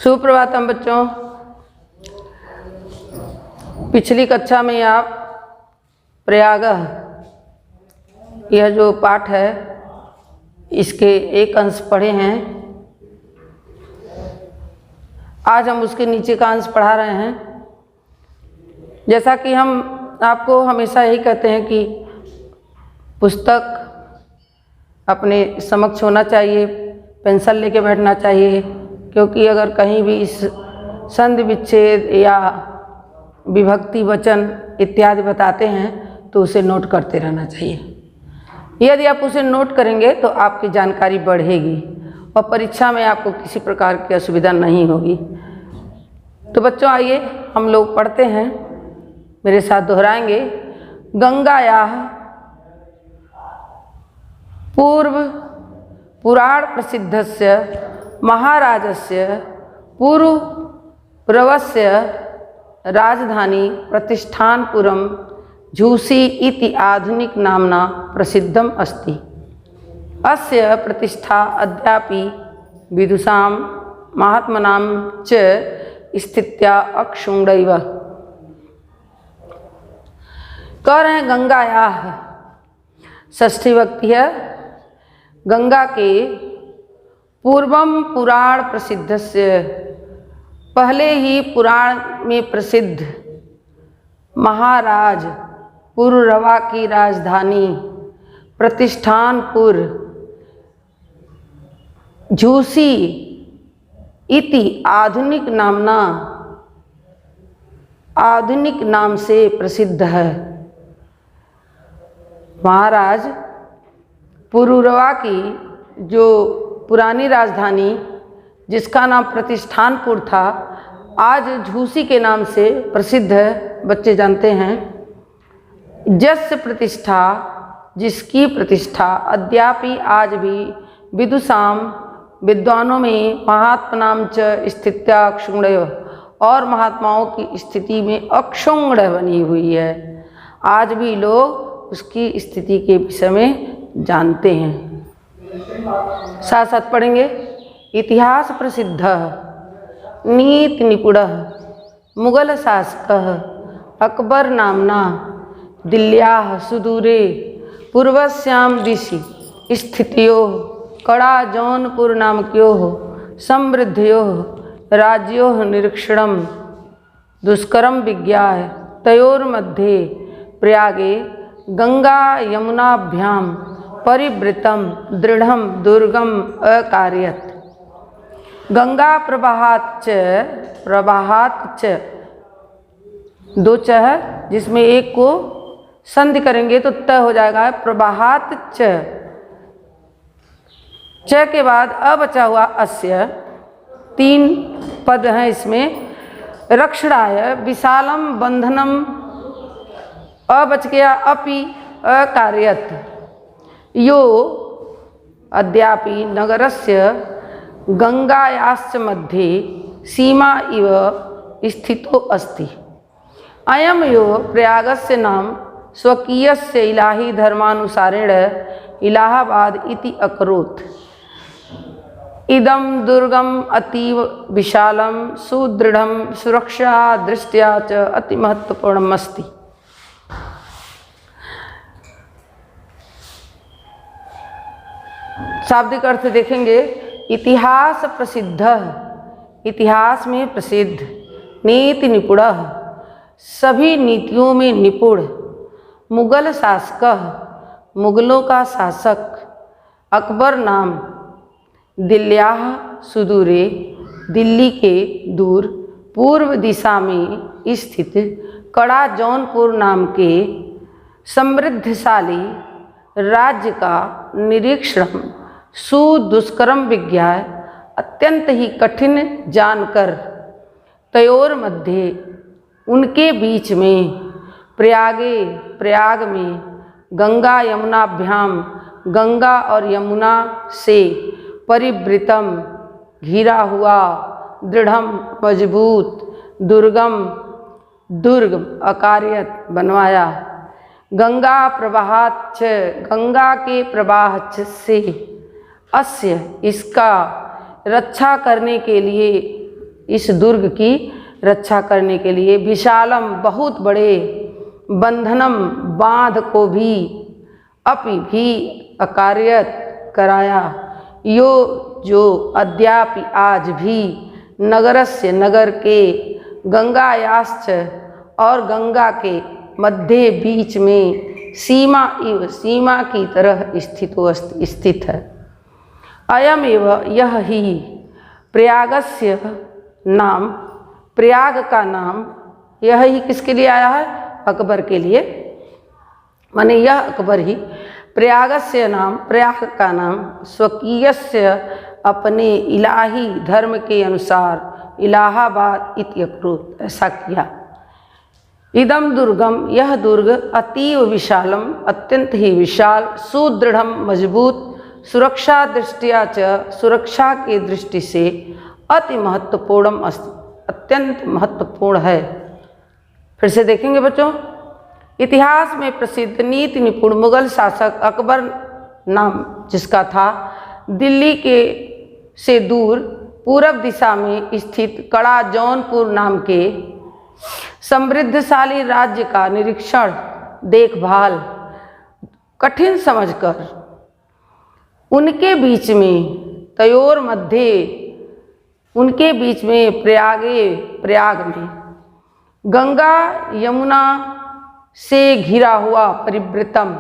सुप्रभातम बच्चों। पिछली कक्षा में आप प्रयाग यह जो पाठ है इसके एक अंश पढ़े हैं। आज हम उसके नीचे का अंश पढ़ा रहे हैं। जैसा कि हम आपको हमेशा यही कहते हैं कि पुस्तक अपने समक्ष होना चाहिए, पेंसिल लेके बैठना चाहिए, क्योंकि अगर कहीं भी इस संधि विच्छेद या विभक्ति वचन इत्यादि बताते हैं तो उसे नोट करते रहना चाहिए। यदि आप उसे नोट करेंगे तो आपकी जानकारी बढ़ेगी और परीक्षा में आपको किसी प्रकार की असुविधा नहीं होगी। तो बच्चों आइए हम लोग पढ़ते हैं, मेरे साथ दोहराएंगे। गंगायाः पुराण प्रसिद्धस्य महाराजस्य पुरुरवस्य राजधानी प्रतिष्ठानपुरम झूसी इति आधुनिक नामना प्रसिद्धम अस्ति। अस्य प्रतिष्ठा अद्यापि विदुषां महात्मनां च स्थित्या अक्षुण्णैव। कह रहे हैं गंगायाः, षष्ठी विभक्ति है। गंगा के पूर्वम पुराण प्रसिद्धस्य, पहले ही पुराण में प्रसिद्ध महाराज पुरुरवा की राजधानी प्रतिष्ठानपुर झूसी इति आधुनिक नाम से प्रसिद्ध है। महाराज पुरुरवा की जो पुरानी राजधानी जिसका नाम प्रतिष्ठानपुर था, आज झूसी के नाम से प्रसिद्ध है। बच्चे जानते हैं जस्य प्रतिष्ठा, जिसकी प्रतिष्ठा अद्यापि आज भी विदुषाम विद्वानों में महात्मनां च स्थित्या अक्षुण्णैव, और महात्माओं की स्थिति में अक्षुण्ण बनी हुई है। आज भी लोग उसकी स्थिति के विषय में जानते हैं। साथ साथ पढ़ेंगे। इतिहास प्रसिद्ध नीति निपुण मुगल शासक अकबर नामना दिल्ल्याः सुदूरे पूर्वस्यां दिशि स्थितयोः कड़ा जौनपुर नामकयोः समृद्धयोः राज्योः निरीक्षणं दुष्करं विज्ञाय तयोर्मध्ये प्रयागे गंगा यमुनाभ्यां परिवृतं दृढ़ं दुर्गम अकार्यत। गंगा प्रवाहाच्च दो च है, जिसमें एक को संधि करेंगे तो त हो जाएगा। प्रवाहात च के बाद अ बचा हुआ अस्य, तीन पद हैं इसमें। रक्षणाय विशालम बंधनम, अ बच गया अपि अकार्यत। यो अद्यापि नगरस्य गंगायाश्च मध्ये सीमा इव स्थितो अस्ति। अयं यो प्रयागस्य नाम स्वकीयस्य इलाही धर्मानुसारेण इलाहाबाद इति अकरोत्। इदं दुर्गम अतीव विशालं सुदृढ़ं सुरक्षा दृष्ट्या च अति महत्वपूर्णम् अस्ति। शाब्दिक अर्थ देखेंगे। इतिहास प्रसिद्ध, इतिहास में प्रसिद्ध। नीति निपुण, सभी नीतियों में निपुण। मुगल शासक, मुगलों का शासक। अकबर नाम, दिल्ल्याः सुदूरे, दिल्ली के दूर। पूर्व दिशा में स्थित कड़ा जौनपुर नाम के समृद्धशाली राज्य का निरीक्षण सुदुष्करम विज्ञाय, अत्यंत ही कठिन जानकर। तयोर मध्य, उनके बीच में। प्रयाग में। गंगा यमुनाभ्याम, गंगा और यमुना से। परिवृतम, घिरा हुआ। दृढ़म, मजबूत। दुर्ग, अकार्यत, बनवाया। गंगा प्रवाहाच्च, गंगा के प्रवाह से। अस्य, इसका। रक्षा करने के लिए। इस दुर्ग की रक्षा करने के लिए विशालम बहुत बड़े बंधनम बांध को भी अपि भी अकार्यत कराया यो जो अद्यापि आज भी नगरस्य नगर के गंगायाश्च और गंगा के मध्य बीच में सीमा इव सीमा की तरह स्थित है। अयम एव यह ही प्रयागस्य नाम, प्रयाग का नाम यह ही किसके लिए आया है? अकबर के लिए, माने यह अकबर ही प्रयागस्य नाम, प्रयाग का नाम स्वकीयस्य अपने इलाही धर्म के अनुसार इलाहाबाद इत्यकुरुत, ऐसा किया। इदम दुर्गम, यह दुर्ग अतीव विशालम, अत्यंत ही विशाल, सुदृढ़ मजबूत, सुरक्षा दृष्टिया च, सुरक्षा की दृष्टि से अति महत्वपूर्ण अस्ति, अत्यंत महत्वपूर्ण है। फिर से देखेंगे बच्चों, इतिहास में प्रसिद्ध नीति निपुण मुगल शासक अकबर नाम जिसका था, दिल्ली के से दूर पूरब दिशा में स्थित कड़ा जौनपुर नाम के समृद्धशाली राज्य का निरीक्षण देखभाल कठिन समझकर उनके बीच में तयोर मध्य, उनके बीच में प्रयाग में गंगा यमुना से घिरा हुआ परिवृतम,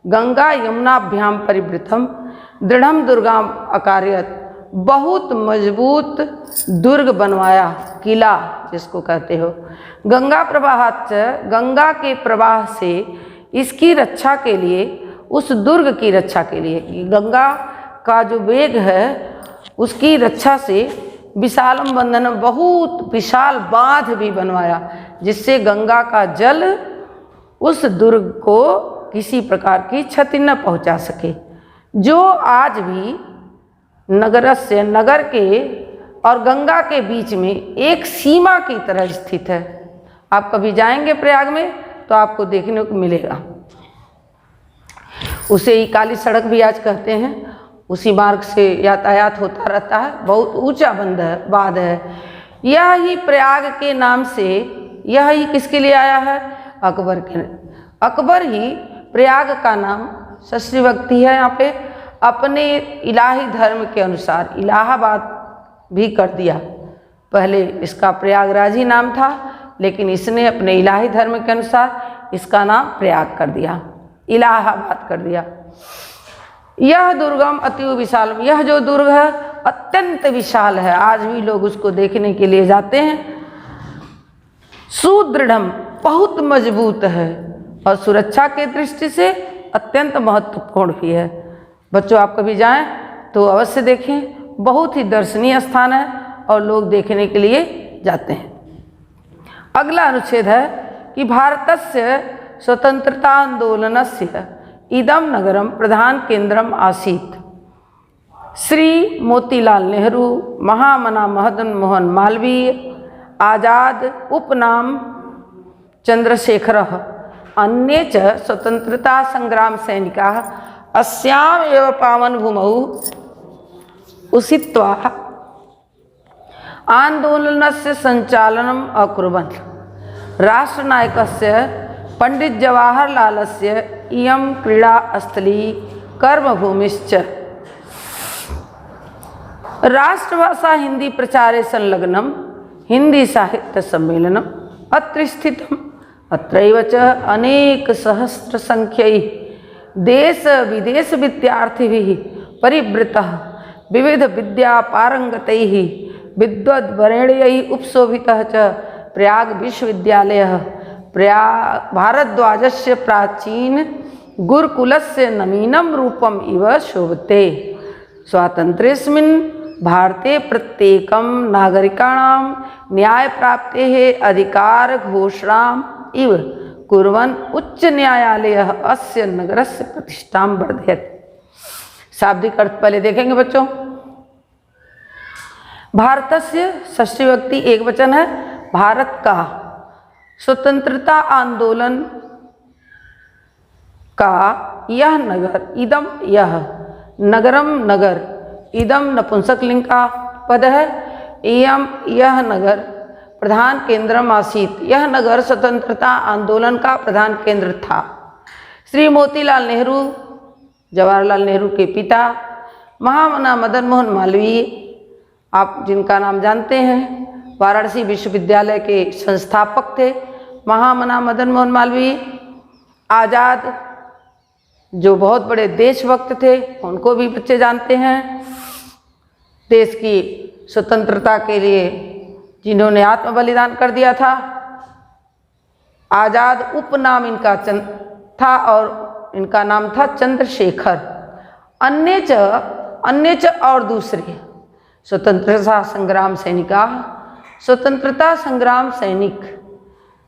गंगा यमुनाभ्याम परिवृतम दृढ़म दुर्गाम अकार्यत, बहुत मजबूत दुर्ग बनवाया, किला जिसको कहते हो। गंगा प्रवाहाच, गंगा के प्रवाह से इसकी रक्षा के लिए, उस दुर्ग की रक्षा के लिए, गंगा का जो वेग है उसकी रक्षा से विशालम बंधन, बहुत विशाल बांध भी बनवाया जिससे गंगा का जल उस दुर्ग को किसी प्रकार की क्षति न पहुंचा सके, जो आज भी नगरस्य, नगर के और गंगा के बीच में एक सीमा की तरह स्थित है। आप कभी जाएंगे प्रयाग में तो आपको देखने को मिलेगा। उसे ही काली सड़क भी आज कहते हैं, उसी मार्ग से यातायात होता रहता है, बहुत ऊंचा बांध है। यह ही प्रयाग के नाम से, यह ही किसके लिए आया है? अकबर के। अकबर ही प्रयाग का नाम षष्ठी विभक्ति है यहाँ पे, अपने इलाही धर्म के अनुसार इलाहाबाद भी कर दिया। पहले इसका प्रयागराज ही नाम था, लेकिन इसने अपने इलाही धर्म के अनुसार इसका नाम प्रयाग कर दिया, इलाहाबाद कर दिया। यह दुर्गम अति विशाल, यह जो दुर्ग है अत्यंत विशाल है, आज भी लोग उसको देखने के लिए जाते हैं। सुदृढ़म, बहुत मजबूत है और सुरक्षा के दृष्टि से अत्यंत महत्वपूर्ण भी है। बच्चों आप कभी जाएं तो अवश्य देखें, बहुत ही दर्शनीय स्थान है और लोग देखने के लिए जाते हैं। अगला अनुच्छेद है कि भारतस्य स्वतंत्रता आंदोलनस्य इदम नगरम प्रधान केंद्रम आसीत्। श्री मोतीलाल नेहरू, महामना मदन मोहन मालवीय, आजाद उपनाम चंद्रशेखरः, अन्ये च स्वतंत्रता संग्राम सैनिकाः अस्याम् एव पावन भूमौ उषित्वा आंदोलनस्य संचालनम् अकुर्वन्। राष्ट्रनायकस्य पंडित जवाहरलालस्य इयं क्रीडा स्थली कर्मभूमिश्च। राष्ट्रभाषा हिंदी प्रचारे संलग्नम हिंदी साहित्य सम्मेलनम अत्र स्थितम्। अत्रैव च अनेक सहस्र संख्यैः देश विदेश विद्यार्थिभिः परिवृतः विविध विद्या पारंगतैः विद्वद्वरेण्यैः उपशोभितः च प्रयाग विश्वविद्यालयः भारद्वाजस्य प्राचीन गुरुकुलस्य नवीनं रूपम् इव शोभते। स्वातन्त्र्येऽस्मिन् भारते प्रत्येकं नागरिकाणां न्यायप्राप्तेः अधिकारघोषणाम् इव कुर्वन् उच्च न्यायालयः अस्य नगरस्य प्रतिष्ठां वर्धयति। शाब्दिक अर्थ पहले देखेंगे बच्चों। भारतस्य षष्ठी विभक्ति एक वचन है, भारत का स्वतंत्रता आंदोलन का यह नगर, इदम यह, नगरम नगर, इदम नपुंसकलिंग का पद है, एवं यह नगर प्रधान केंद्रम आसीत। यह नगर स्वतंत्रता आंदोलन का प्रधान केंद्र था। श्री मोतीलाल नेहरू, जवाहरलाल नेहरू के पिता, महामना मदन मोहन मालवीय, आप जिनका नाम जानते हैं, वाराणसी विश्वविद्यालय के संस्थापक थे महामना मदन मोहन मालवीय। आज़ाद जो बहुत बड़े देशभक्त थे, उनको भी बच्चे जानते हैं। देश की स्वतंत्रता के लिए जिन्होंने आत्म बलिदान कर दिया था। आज़ाद उपनाम इनका था और इनका नाम था चंद्रशेखर। अन्य और दूसरे स्वतंत्रता संग्राम सैनिका, स्वतंत्रता संग्राम सैनिक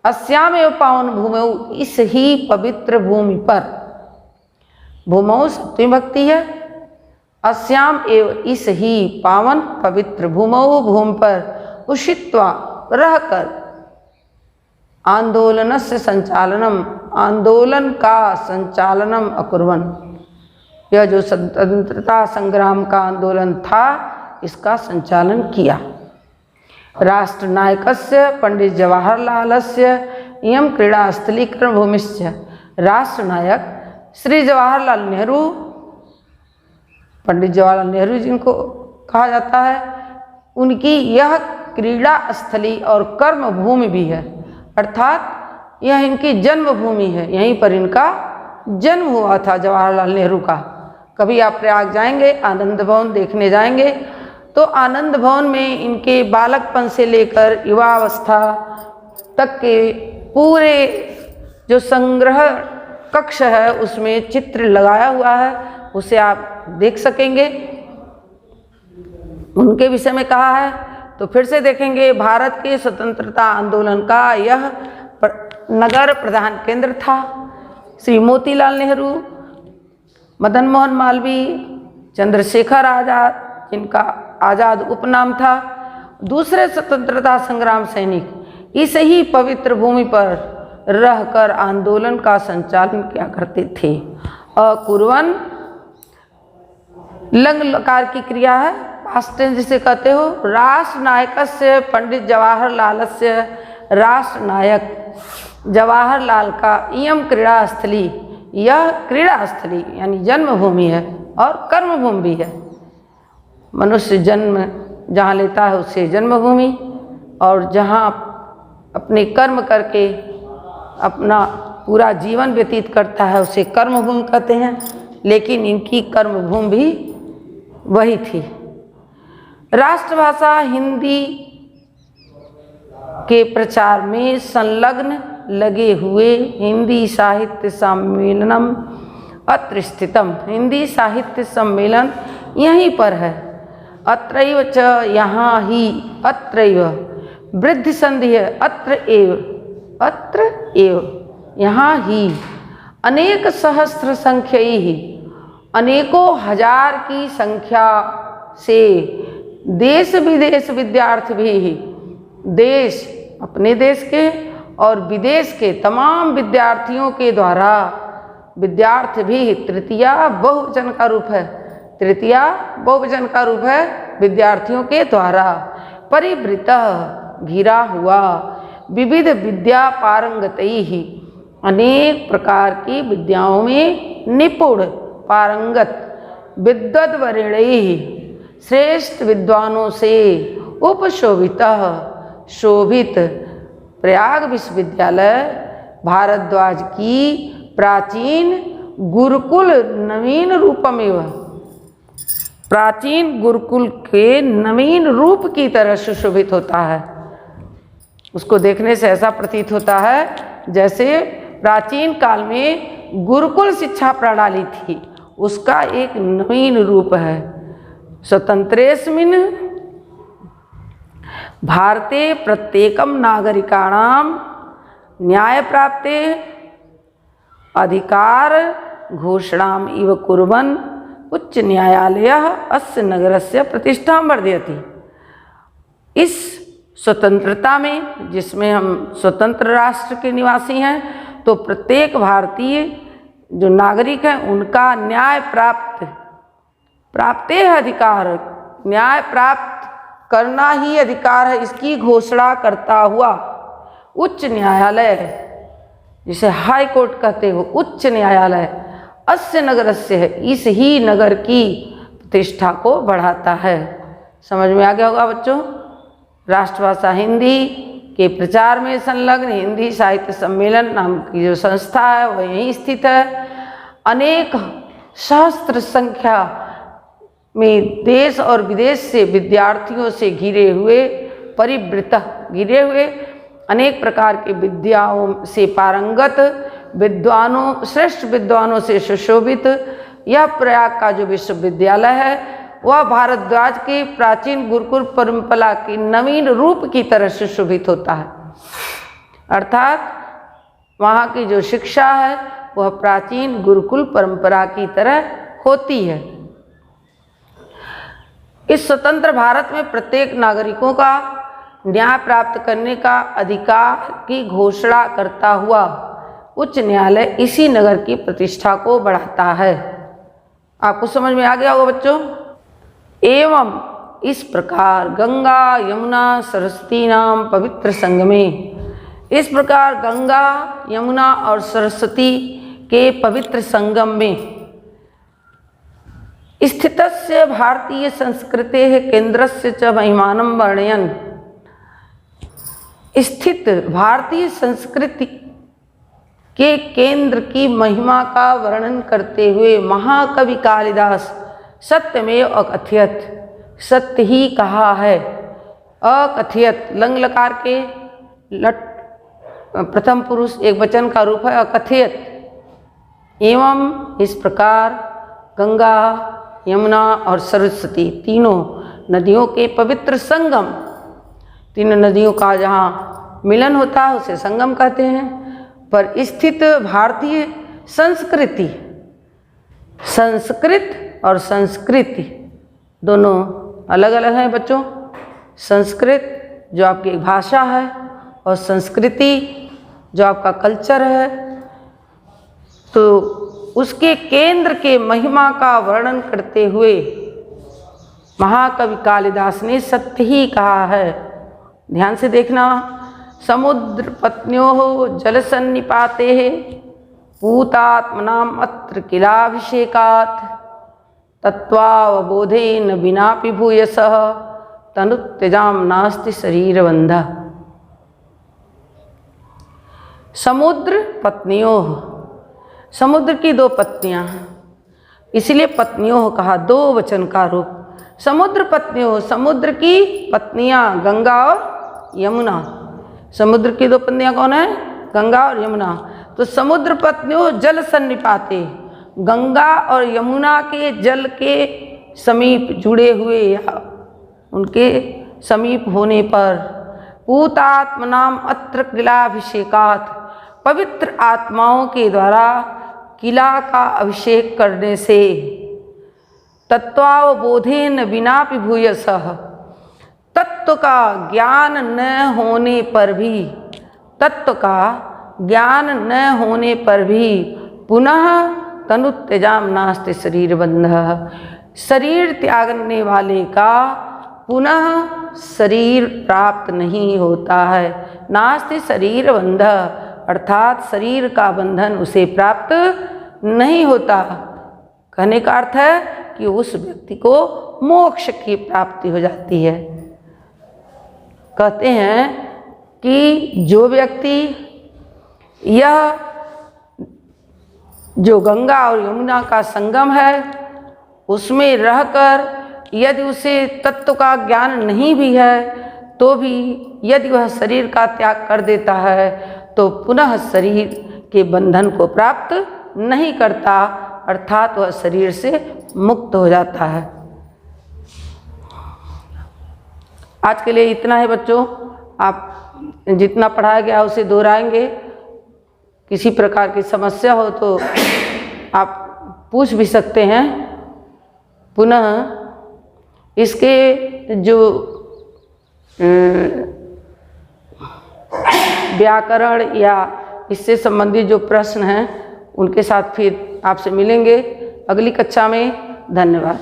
अस्याम एवं पावन भूमौ, इस ही पवित्र भूमि पर, भूमौ सप्तमी भक्ति है, अस्याम एवं इस ही पावन पवित्र भूमौ, भूमि पर उषित्वा रहकर आंदोलनस्य संचालनम, आंदोलन का संचालनम अकुर्वन्, यह जो स्वतंत्रता संग्राम का आंदोलन था इसका संचालन किया। राष्ट्रनायकस्य पंडित जवाहरलालस्य इयं क्रीड़ा स्थलीकरण भूमिश्च, राष्ट्रनायक श्री जवाहरलाल नेहरू, पंडित जवाहरलाल नेहरू जिनको कहा जाता है, उनकी यह क्रीड़ा स्थली और कर्म भूमि भी है, अर्थात यह इनकी जन्मभूमि है। यहीं पर इनका जन्म हुआ था जवाहरलाल नेहरू का। कभी आप प्रयाग जाएंगे, आनंद भवन देखने जाएंगे, तो आनंद भवन में इनके बालकपन से लेकर युवावस्था तक के पूरे जो संग्रह कक्ष है उसमें चित्र लगाया हुआ है, उसे आप देख सकेंगे। उनके विषय में कहा है तो फिर से देखेंगे। भारत के स्वतंत्रता आंदोलन का यह नगर प्रधान केंद्र था। श्री मोतीलाल नेहरू, मदन मोहन मालवीय, चंद्रशेखर आज़ाद, जिनका आज़ाद उपनाम था, दूसरे स्वतंत्रता संग्राम सैनिक इस ही पवित्र भूमि पर रहकर आंदोलन का संचालन किया करते थे। अकुर्वन् लंग लकार की क्रिया है, पास्ट टेंस जिसे कहते हो। राष्ट्रनायकस्य पंडित जवाहरलालस्य, राष्ट्रनायक जवाहरलाल का इयं क्रीड़ा स्थली, यह क्रीड़ा स्थली यानी जन्मभूमि है और कर्मभूमि भी है। मनुष्य जन्म जहाँ लेता है उसे जन्मभूमि, और जहाँ अपने कर्म करके अपना पूरा जीवन व्यतीत करता है उसे कर्मभूमि कहते हैं। लेकिन इनकी कर्मभूमि भी वही थी। राष्ट्रभाषा हिंदी के प्रचार में संलग्न लगे हुए हिंदी साहित्य सम्मेलनम अत्र स्थितम, हिंदी साहित्य सम्मेलन यहीं पर है। अत्रैव च, यहाँ ही, अत्रैव वृद्धि संधि है, अत्र एव यहाँ ही, अनेक सहस्त्र संख्यैहि, अनेकों हजार की संख्या से देश विदेश विद्यार्थी भी, देश अपने देश के और विदेश के तमाम विद्यार्थियों के द्वारा, विद्यार्थी भी तृतीया बहुवचन का रूप है, तृतीया बहुवचन का रूप है, विद्यार्थियों के द्वारा परिवृतः घिरा हुआ, विविध विद्या पारंगतैहि, अनेक प्रकार की विद्याओं में निपुण पारंगत, विद्वद्वरेणैहि, श्रेष्ठ विद्वानों से उपशोभितः, शोभित प्रयाग विश्वविद्यालय भारद्वाज की प्राचीन गुरुकुल नवीन रूपमेव, प्राचीन गुरुकुल के नवीन रूप की तरह सुशोभित होता है। उसको देखने से ऐसा प्रतीत होता है जैसे प्राचीन काल में गुरुकुल शिक्षा प्रणाली थी, उसका एक नवीन रूप है। स्वतंत्रेस्मिन् भारते प्रत्येकं नागरिकाणां न्याय प्राप्ते अधिकार घोषणाम इव कुर्वन् उच्च न्यायालयः अस्य नगरस्य प्रतिष्ठां वर्धयति। इस स्वतंत्रता में, जिसमें हम स्वतंत्र राष्ट्र के निवासी हैं, तो प्रत्येक भारतीय जो नागरिक हैं उनका न्याय प्राप्त अधिकार, न्याय प्राप्त करना ही अधिकार है, इसकी घोषणा करता हुआ उच्च न्यायालय, जिसे हाई कोर्ट कहते हो, उच्च न्यायालय अस्य नगरस्य है, इस ही नगर की प्रतिष्ठा को बढ़ाता है। समझ में आ गया होगा बच्चों। राष्ट्रभाषा हिंदी के प्रचार में संलग्न हिंदी साहित्य सम्मेलन नाम की जो संस्था है वह यहीं स्थित है। अनेक सहस्त्र संख्या में देश और विदेश से विद्यार्थियों से घिरे हुए, परिवृत घिरे हुए, अनेक प्रकार की विद्याओं से पारंगत विद्वानों, श्रेष्ठ विद्वानों से सुशोभित यह प्रयाग का जो विश्वविद्यालय है वह भारद्वाज की प्राचीन गुरुकुल परंपरा की नवीन रूप की तरह सुशोभित होता है। अर्थात वहाँ की जो शिक्षा है वह प्राचीन गुरुकुल परंपरा की तरह होती है। इस स्वतंत्र भारत में प्रत्येक नागरिकों का न्याय प्राप्त करने का अधिकार की घोषणा करता हुआ उच्च न्यायालय इसी नगर की प्रतिष्ठा को बढ़ाता है। आपको समझ में आ गया होगा बच्चों। एवं इस प्रकार गंगा यमुना सरस्वती नाम पवित्र संगमे, इस प्रकार गंगा यमुना और सरस्वती के पवित्र संगम में स्थितस्य भारतीय संस्कृतेः केंद्रस्य च महिमानं वर्णयन्, स्थित भारतीय संस्कृति के केंद्र की महिमा का वर्णन करते हुए महाकवि कालिदास सत्यमेव अकथयत, सत्य ही कहा है। अकथयत लंग लकार के लट प्रथम पुरुष एक वचन का रूप है अकथयत। एवं इस प्रकार गंगा यमुना और सरस्वती तीनों नदियों के पवित्र संगम, तीनों नदियों का जहाँ मिलन होता है उसे संगम कहते हैं, पर स्थित भारतीय संस्कृति, संस्कृत और संस्कृति दोनों अलग अलग हैं बच्चों। संस्कृत जो आपकी एक भाषा है और संस्कृति जो आपका कल्चर है, तो उसके केंद्र के महिमा का वर्णन करते हुए महाकवि कालिदास ने सत्य ही कहा है। ध्यान से देखना। समुद्र पत्न्योः जल सन्निपाते पूतात्मनाम अत्र किलाभिषेकात् तत्त्वावबोधेन विनापि भूयसः तनुत्यजाम नास्ति शरीरबन्धः। समुद्र पत्नियों, समुद्र की दो पत्नियां हैं, इसलिए पत्नियों कहा, दो वचन का रूप। समुद्र पत्नियों, समुद्र की पत्नियां गंगा और यमुना। समुद्र की दो पत्नियां कौन है? गंगा और यमुना। तो समुद्र पत्नियों जल सन्निपाते, गंगा और यमुना के जल के समीप जुड़े हुए या उनके समीप होने पर पूतात्मनाम अत्र किलाभिषेकात्, पवित्र आत्माओं के द्वारा किला का अभिषेक करने से तत्वावबोधेन विनापि भूयसः, तत्व का ज्ञान न होने पर भी, तत्व का ज्ञान न होने पर भी पुनः तनुत्यजाम नास्ति शरीरबन्धः, शरीर त्यागने वाले का पुनः शरीर प्राप्त नहीं होता है। नास्ति शरीरबन्धः अर्थात शरीर का बंधन उसे प्राप्त नहीं होता। कहने का अर्थ है कि उस व्यक्ति को मोक्ष की प्राप्ति हो जाती है। कहते हैं कि जो व्यक्ति यह जो गंगा और यमुना का संगम है उसमें रहकर यदि उसे तत्व का ज्ञान नहीं भी है तो भी यदि वह शरीर का त्याग कर देता है तो पुनः शरीर के बंधन को प्राप्त नहीं करता, अर्थात वह शरीर से मुक्त हो जाता है। आज के लिए इतना है बच्चों। आप जितना पढ़ाया गया उसे दोहराएंगे। किसी प्रकार की समस्या हो तो आप पूछ भी सकते हैं। पुनः इसके जो व्याकरण या इससे संबंधित जो प्रश्न हैं उनके साथ फिर आपसे मिलेंगे अगली कक्षा में। धन्यवाद।